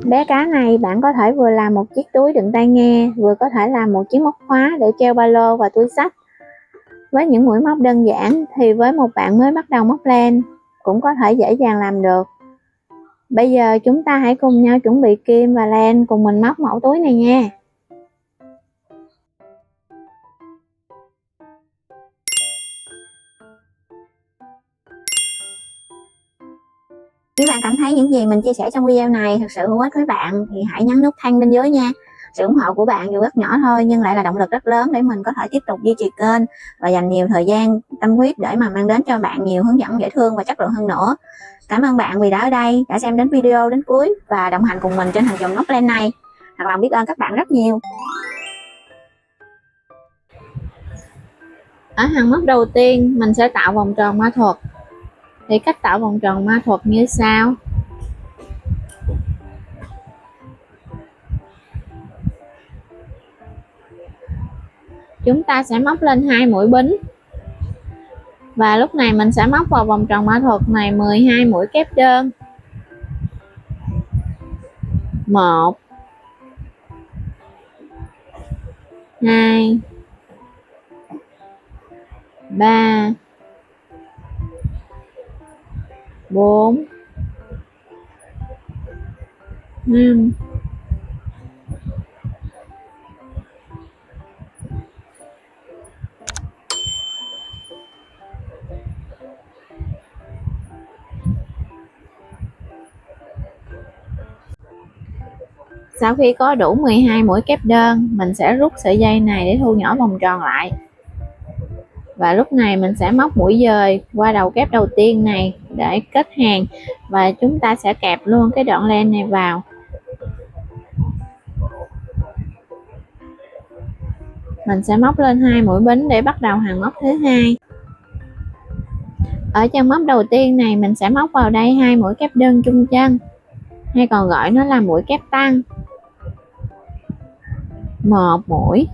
Bé cá này bạn có thể vừa làm một chiếc túi đựng tai nghe, vừa có thể làm một chiếc móc khóa để treo ba lô và túi xách. Với những mũi móc đơn giản thì với một bạn mới bắt đầu móc len cũng có thể dễ dàng làm được. Bây giờ chúng ta hãy cùng nhau chuẩn bị kim và len cùng mình móc mẫu túi này nha. Nếu bạn cảm thấy những gì mình chia sẻ trong video này thực sự hữu ích với bạn thì hãy nhấn nút thanh bên dưới nha. Sự ủng hộ của bạn dù rất nhỏ thôi nhưng lại là động lực rất lớn để mình có thể tiếp tục duy trì kênh và dành nhiều thời gian tâm huyết để mà mang đến cho bạn nhiều hướng dẫn dễ thương và chất lượng hơn nữa. Cảm ơn bạn vì đã ở đây, đã xem đến video đến cuối và đồng hành cùng mình trên hành trình móc len này. Thật lòng biết ơn các bạn rất nhiều. Ở hàng móc đầu tiên mình sẽ tạo vòng tròn ma thuật. Thì cách tạo vòng tròn ma thuật như sau. Chúng ta sẽ móc lên 2 mũi bính. Và lúc này mình sẽ móc vào vòng tròn ma thuật này 12 mũi kép đơn. 1 2 3 4 5 Sau khi có đủ 12 mũi kép đơn, mình sẽ rút sợi dây này để thu nhỏ vòng tròn lại. Và lúc này mình sẽ móc mũi dời qua đầu kép đầu tiên này để kết hàng, và chúng ta sẽ kẹp luôn cái đoạn len này vào. Mình sẽ móc lên 2 mũi bính để bắt đầu hàng móc thứ hai. Ở chân móc đầu tiên này mình sẽ móc vào đây 2 mũi kép đơn chung chân, hay còn gọi nó là mũi kép tăng. 1 mũi,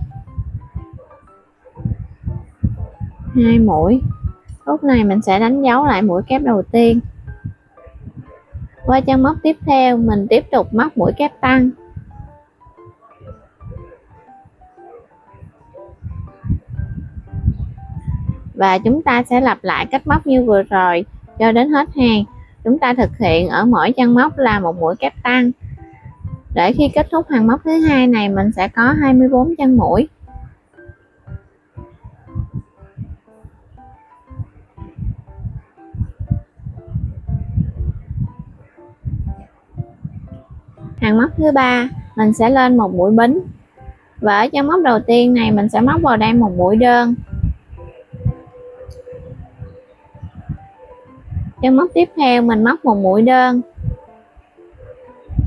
2 mũi. Lúc này mình sẽ đánh dấu lại mũi kép đầu tiên. Qua chân móc tiếp theo mình tiếp tục móc mũi kép tăng. Và chúng ta sẽ lặp lại cách móc như vừa rồi cho đến hết hàng. Chúng ta thực hiện ở mỗi chân móc là một mũi kép tăng. Để khi kết thúc hàng móc thứ hai này mình sẽ có 24 chân mũi. Hàng móc thứ ba mình sẽ lên một mũi bính. Và ở chân móc đầu tiên này mình sẽ móc vào đây một mũi đơn. Chân móc tiếp theo mình móc một mũi đơn.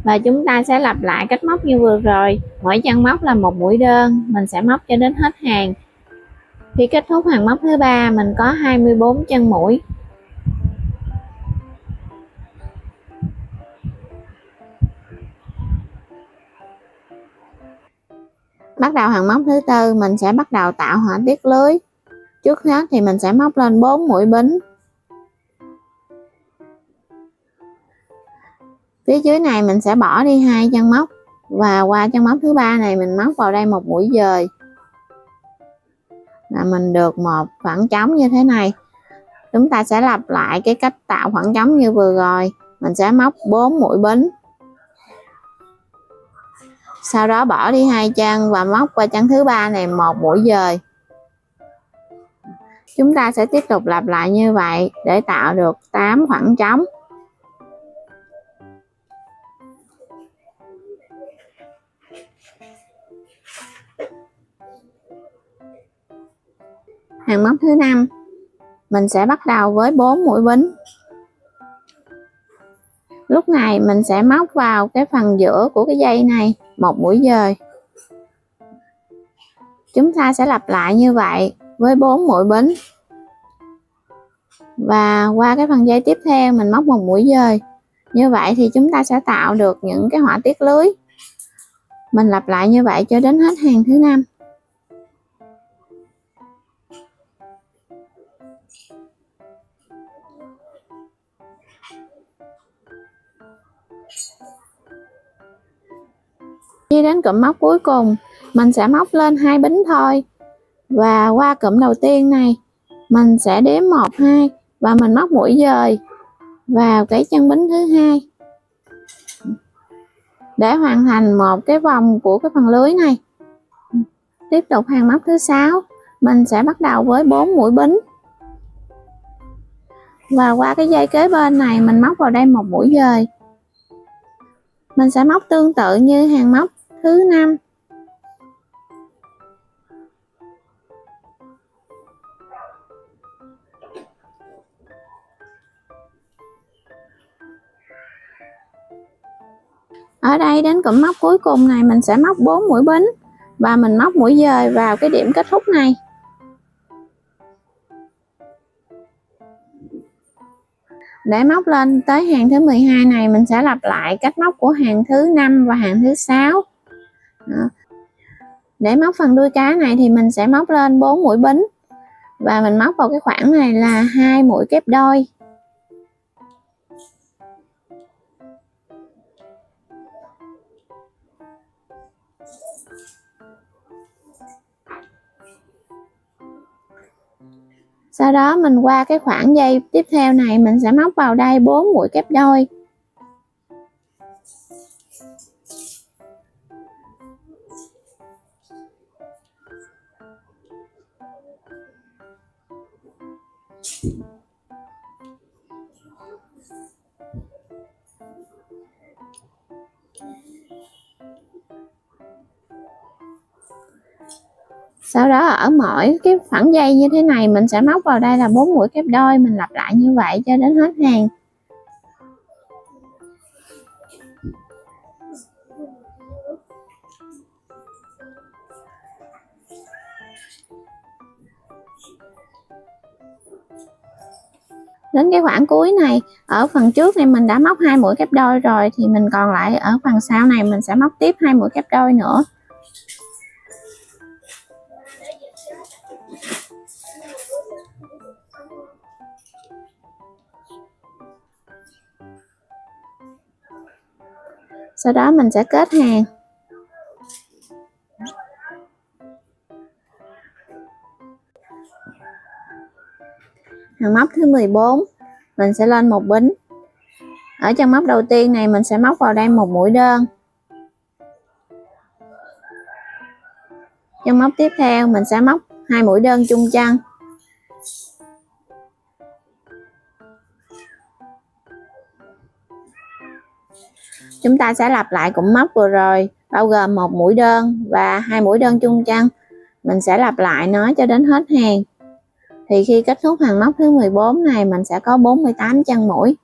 Và chúng ta sẽ lặp lại cách móc như vừa rồi, mỗi chân móc là một mũi đơn, mình sẽ móc cho đến hết hàng. Khi kết thúc hàng móc thứ ba mình có 24 chân mũi. Bắt đầu hàng móc thứ tư mình sẽ bắt đầu tạo họa tiết lưới. Trước hết thì mình sẽ móc lên 4 mũi bính. Phía dưới này mình sẽ bỏ đi 2 chân móc, và qua chân móc thứ ba này mình móc vào đây một mũi dời. Là mình được một khoảng trống như thế này. Chúng ta sẽ lặp lại cái cách tạo khoảng trống như vừa rồi. Mình sẽ móc 4 mũi bính. Sau đó bỏ đi 2 chân và móc qua chân thứ ba này một mũi dời. Chúng ta sẽ tiếp tục lặp lại như vậy để tạo được 8 khoảng trống. Hàng móc thứ 5 mình sẽ bắt đầu với 4 mũi bính. Lúc này mình sẽ móc vào cái phần giữa của cái dây này một mũi dời. Chúng ta sẽ lặp lại như vậy với 4 mũi bính. Và qua cái phần dây tiếp theo mình móc một mũi dời. Như vậy thì chúng ta sẽ tạo được những cái họa tiết lưới. Mình lặp lại như vậy cho đến hết hàng thứ 5. Đi đến cụm móc cuối cùng, mình sẽ móc lên 2 bính thôi. Và qua cụm đầu tiên này, mình sẽ đếm 1, 2 và mình móc mũi dời vào cái chân bính thứ hai để hoàn thành một cái vòng của cái phần lưới này. Tiếp tục hàng móc thứ 6, mình sẽ bắt đầu với 4 mũi bính. Và qua cái dây kế bên này mình móc vào đây một mũi dời. Mình sẽ móc tương tự như hàng móc thứ 5. Ở đây đến cụm móc cuối cùng này mình sẽ móc 4 mũi bính và mình móc mũi dời vào cái điểm kết thúc này. Để móc lên tới hàng thứ 12 này mình sẽ lặp lại cách móc của hàng thứ 5 và hàng thứ 6. Để móc phần đuôi cá này thì mình sẽ móc lên 4 mũi bính và mình móc vào cái khoảng này là 2 mũi kép đôi. Sau đó mình qua cái khoảng dây tiếp theo này mình sẽ móc vào đây 4 mũi kép đôi. Sau đó ở mỗi cái phẳng dây như thế này mình sẽ móc vào đây là 4 mũi kép đôi, mình lặp lại như vậy cho đến hết hàng. Đến cái khoảng cuối này, ở phần trước này mình đã móc 2 mũi kép đôi rồi thì mình còn lại ở phần sau này mình sẽ móc tiếp 2 mũi kép đôi nữa. Sau đó mình sẽ kết hàng. Hàng móc thứ 14 mình sẽ lên một bính. Ở chân móc đầu tiên này mình sẽ móc vào đây một mũi đơn. Chân móc tiếp theo mình sẽ móc 2 mũi đơn chung chân. Chúng ta sẽ lặp lại cụm móc vừa rồi, bao gồm một mũi đơn và 2 mũi đơn chung chân. Mình sẽ lặp lại nó cho đến hết hàng. Thì khi kết thúc hàng móc thứ 14 này mình sẽ có 48 chân mũi.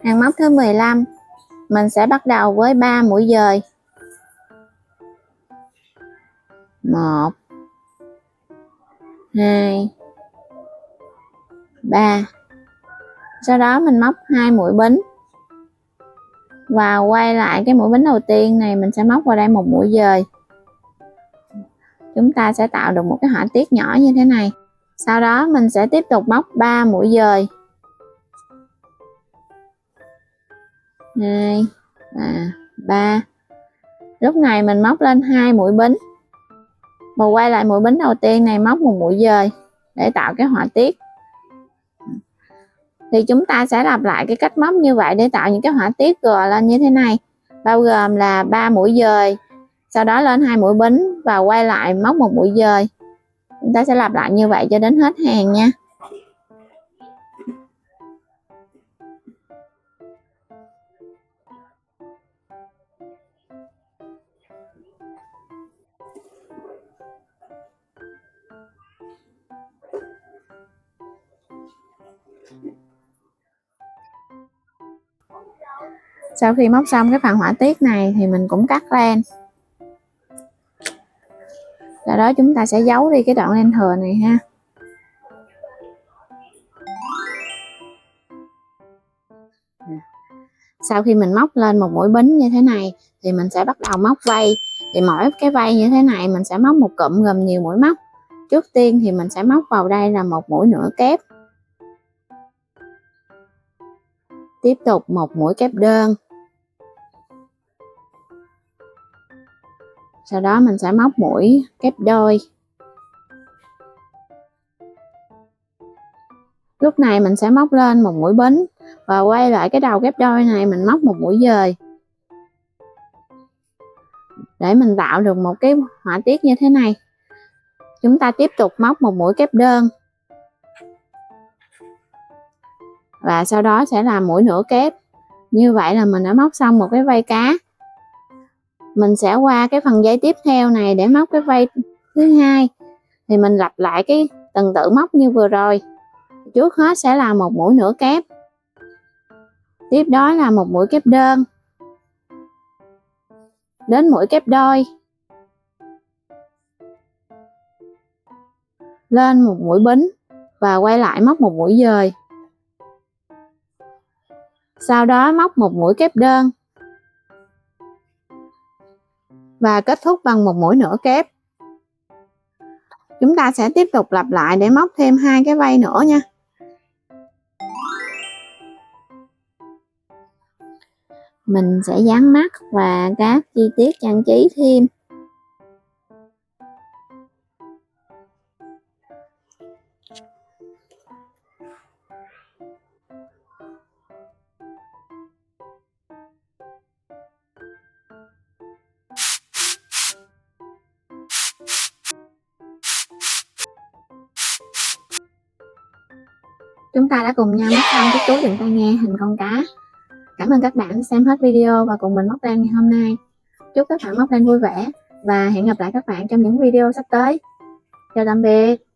Hàng móc thứ 15 mình sẽ bắt đầu với 3 mũi dời. 1 2 3. Sau đó mình móc 2 mũi bính và quay lại cái mũi bính đầu tiên này mình sẽ móc vào đây một mũi dời. Chúng ta sẽ tạo được một cái họa tiết nhỏ như thế này. Sau đó mình sẽ tiếp tục móc 3 mũi dời. 2 và 3. Lúc này mình móc lên 2 mũi bính và quay lại mũi bính đầu tiên này móc một mũi dời để tạo cái họa tiết. Thì chúng ta sẽ lặp lại cái cách móc như vậy để tạo những cái họa tiết gò lên như thế này, bao gồm là 3 mũi dời, sau đó lên 2 mũi bính và quay lại móc một mũi dời. Chúng ta sẽ lặp lại như vậy cho đến hết hàng nha. Sau khi móc xong cái phần họa tiết này thì mình cũng cắt len. Sau đó chúng ta sẽ giấu đi cái đoạn len thừa này ha. Sau khi mình móc lên một mũi bính như thế này thì mình sẽ bắt đầu móc vây. Thì mỗi cái vây như thế này mình sẽ móc một cụm gồm nhiều mũi móc. Trước tiên thì mình sẽ móc vào đây là 1 mũi nửa kép, tiếp tục 1 mũi kép đơn, sau đó mình sẽ móc mũi kép đôi. Lúc này mình sẽ móc lên 1 mũi bính và quay lại cái đầu kép đôi này mình móc 1 mũi dời để mình tạo được một cái họa tiết như thế này. Chúng ta tiếp tục móc 1 mũi kép đơn và sau đó sẽ là mũi nửa kép. Như vậy là mình đã móc xong một cái vây cá. Mình sẽ qua cái phần dây tiếp theo này để móc cái vây thứ hai, thì mình lặp lại cái tuần tự móc như vừa rồi. Trước hết sẽ là 1 mũi nửa kép, tiếp đó là 1 mũi kép đơn, đến mũi kép đôi, lên 1 mũi bính và quay lại móc 1 mũi dời, sau đó móc 1 mũi kép đơn và kết thúc bằng 1 mũi nửa kép. Chúng ta sẽ tiếp tục lặp lại để móc thêm 2 cái vây nữa nha. Mình sẽ dán mắt và các chi tiết trang trí thêm. Chúng ta đã cùng nhau móc xong chiếc túi đựng tai nghe hình con cá. Cảm ơn các bạn đã xem hết video và cùng mình móc len ngày hôm nay. Chúc các bạn móc len vui vẻ và hẹn gặp lại các bạn trong những video sắp tới. Chào tạm biệt.